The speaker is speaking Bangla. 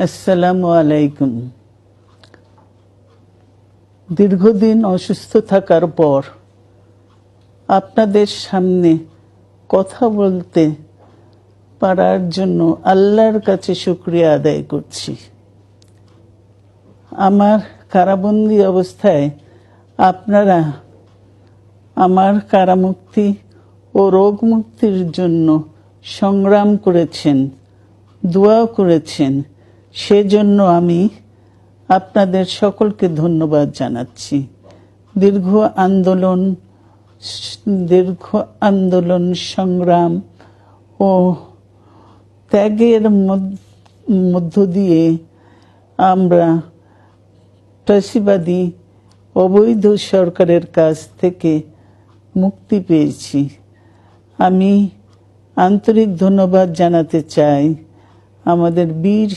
আসসালামু আলাইকুম। দীর্ঘদিন অসুস্থ থাকার পর আপনাদের সামনে কথা বলতে পারার জন্য আল্লাহর কাছে শুকরিয়া আদায় করছি। আমার কারাবন্দী অবস্থায় আপনারা আমার কারামুক্তি ও রোগ মুক্তির জন্য সংগ্রাম করেছেন, দোয়া করেছেন। সেজন্য আমি আপনাদের সকলকে ধন্যবাদ জানাচ্ছি। দীর্ঘ আন্দোলন সংগ্রাম ও ত্যাগের মধ্য দিয়ে আমরা ফ্যাসিবাদী অবৈধ সরকারের কাছ থেকে মুক্তি পেয়েছি। আমি আন্তরিক ধন্যবাদ জানাতে চাই আমাদের বীর